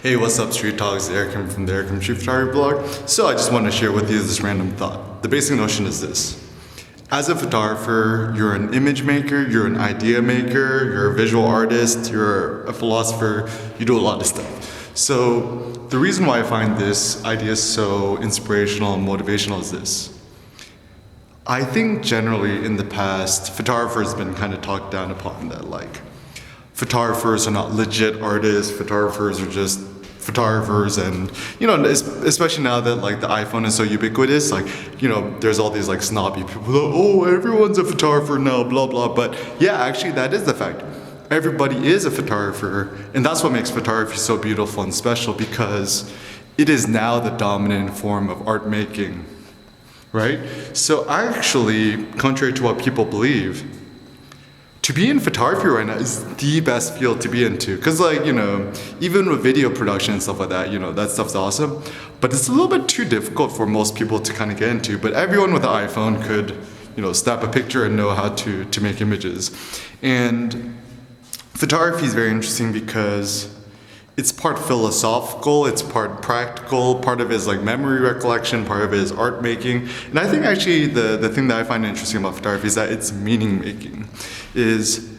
Hey, what's up, Street Talks? Eric from the Eric Street Photography blog. So I just want to share with you this random thought. The basic notion is this. As a photographer, you're an image maker, you're an idea maker, you're a visual artist, you're a philosopher, you do a lot of stuff. So the reason why I find this idea so inspirational and motivational is this. I think generally in the past, photographers have been kind of talked down upon that photographers are not legit artists, photographers are just photographers, and especially now that the iPhone is so ubiquitous, there's all these snobby people, oh, everyone's a photographer now, blah blah. But yeah, actually that is the fact. Everybody is a photographer, and that's what makes photography so beautiful and special, because it is now the dominant form of art making, right? So actually, contrary to what people believe, to be in photography right now is the best field to be into. Because even with video production and stuff like that, that stuff's awesome. But it's a little bit too difficult for most people to kind of get into. But everyone with an iPhone could, snap a picture and know how to make images. And photography is very interesting because it's part philosophical, it's part practical, part of it is memory recollection, part of it is art making. And I think actually the thing that I find interesting about photography is that it's meaning making. Is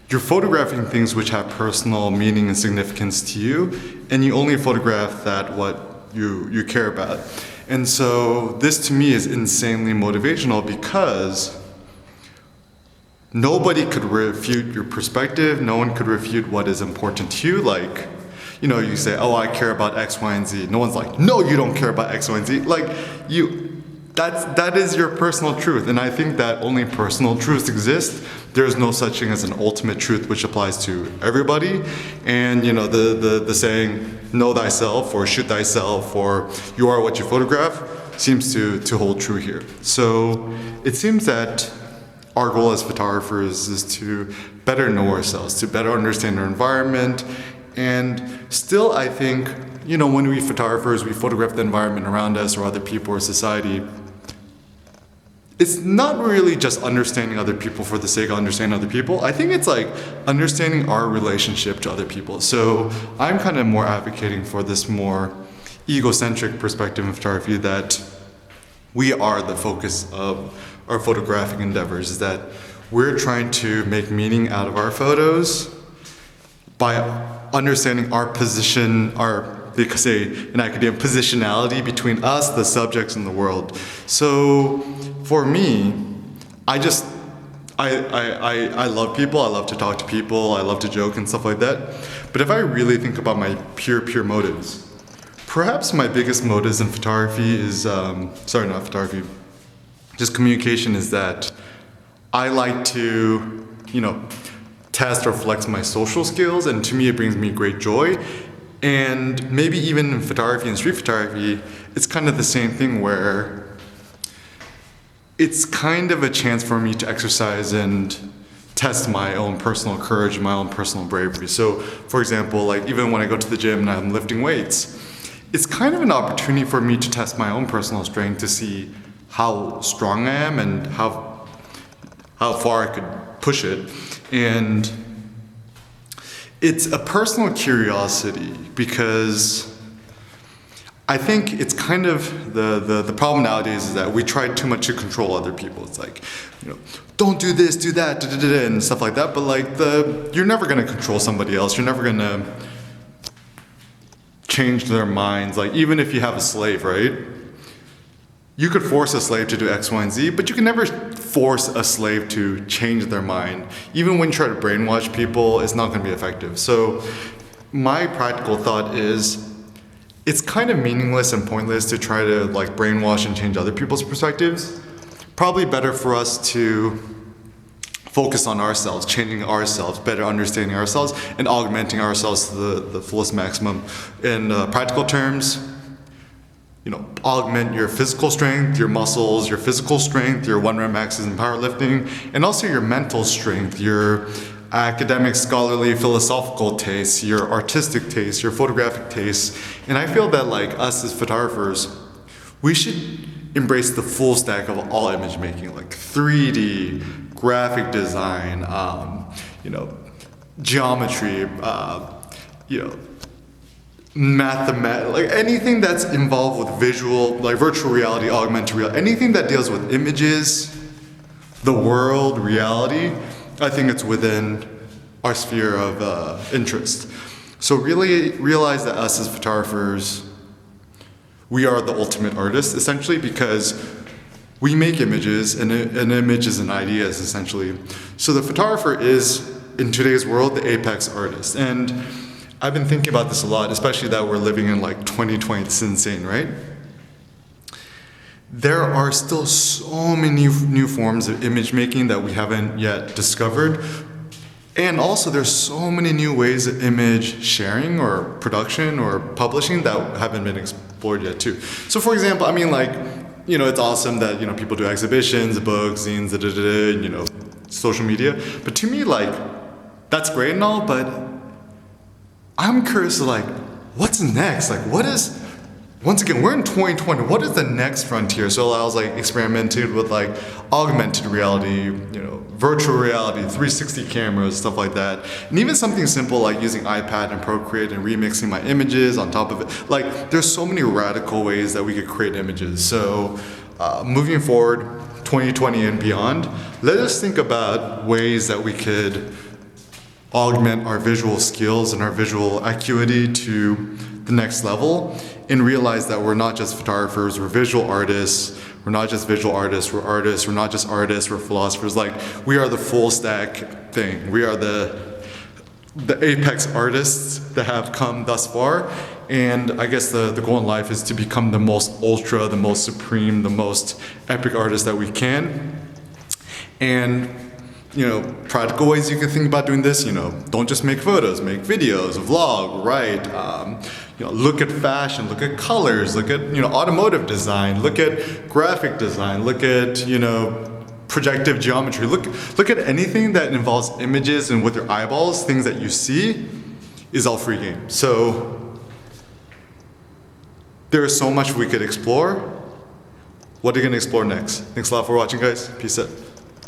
you're photographing things which have personal meaning and significance to you, and you only photograph what you care about. And so this to me is insanely motivational, because nobody could refute your perspective, no one could refute what is important to you. You say, oh, I care about X, Y, and Z. No one's like, no, you don't care about X, Y, and Z. That is your personal truth. And I think that only personal truths exist. There's no such thing as an ultimate truth which applies to everybody. And the saying, know thyself, or shoot thyself, or you are what you photograph, seems to hold true here. So it seems that our goal as photographers is to better know ourselves, to better understand our environment. And still, I think, when we photographers, we photograph the environment around us or other people or society, it's not really just understanding other people for the sake of understanding other people. I think it's understanding our relationship to other people. So I'm kind of more advocating for this more egocentric perspective in photography, that we are the focus of our photographic endeavors, is that we're trying to make meaning out of our photos by understanding our position, they could say in academia, positionality between us, the subjects, and the world. So for me, I love people, I love to talk to people, I love to joke and stuff like that. But if I really think about my pure motives, perhaps my biggest motives in photography is, just communication, is that I like to, test or flex my social skills, and to me it brings me great joy. And maybe even in photography and street photography, it's kind of the same thing, where it's kind of a chance for me to exercise and test my own personal courage, my own personal bravery. So for example, even when I go to the gym and I'm lifting weights, it's kind of an opportunity for me to test my own personal strength, to see how strong I am and how far I could push it. And it's a personal curiosity, because I think it's kind of the problem nowadays is that we try too much to control other people. It's don't do this, do that, and stuff like that. But you're never gonna control somebody else. You're never gonna change their minds. Even if you have a slave, right? You could force a slave to do X, Y, and Z, but you can never force a slave to change their mind. Even when you try to brainwash people, it's not going to be effective. So my practical thought is, it's kind of meaningless and pointless to try to brainwash and change other people's perspectives. Probably better for us to focus on ourselves, changing ourselves, better understanding ourselves, and augmenting ourselves to the fullest maximum. In practical terms, augment your physical strength, your muscles, your physical strength, your 1 rep maxes in powerlifting, and also your mental strength, your academic, scholarly, philosophical tastes, your artistic tastes, your photographic tastes. And I feel that us as photographers, we should embrace the full stack of all image making, 3D, graphic design, geometry, like anything that's involved with visual, like virtual reality, augmented reality, anything that deals with images, the world, reality, I think it's within our sphere of interest. So really realize that us as photographers, we are the ultimate artists, essentially, because we make images, and an image is an idea, essentially. So the photographer is, in today's world, the apex artist. And I've been thinking about this a lot, especially that we're living in like 2020, it's insane, right? There are still so many new forms of image making that we haven't yet discovered. And also there's so many new ways of image sharing or production or publishing that haven't been explored yet too. So for example, I mean, like, you know, it's awesome that, you know, people do exhibitions, books, zines, you know, social media. But to me, like, that's great and all, but I'm curious, like, what's next? Like, what is, once again, we're in 2020, what is the next frontier? So I was like experimenting with like augmented reality, you know, virtual reality, 360 cameras, stuff like that. And even something simple like using iPad and Procreate and remixing my images on top of it. Like, there's so many radical ways that we could create images. So moving forward, 2020 and beyond, let us think about ways that we could augment our visual skills and our visual acuity to the next level, and realize that we're not just photographers, we're visual artists. We're not just visual artists, we're artists. We're not just artists, we're philosophers. Like, we are the full stack thing. We are the apex artists that have come thus far. And I guess the goal in life is to become the most ultra, the most supreme, the most epic artist that we can. And, you know, practical ways you can think about doing this, you know, don't just make photos, make videos, vlog, write, you know, look at fashion, look at colors, look at, you know, automotive design, look at graphic design, look at, you know, projective geometry, look at anything that involves images and with your eyeballs, things that you see, is all free game. So there is so much we could explore. What are you gonna explore next? Thanks a lot for watching, guys. Peace out.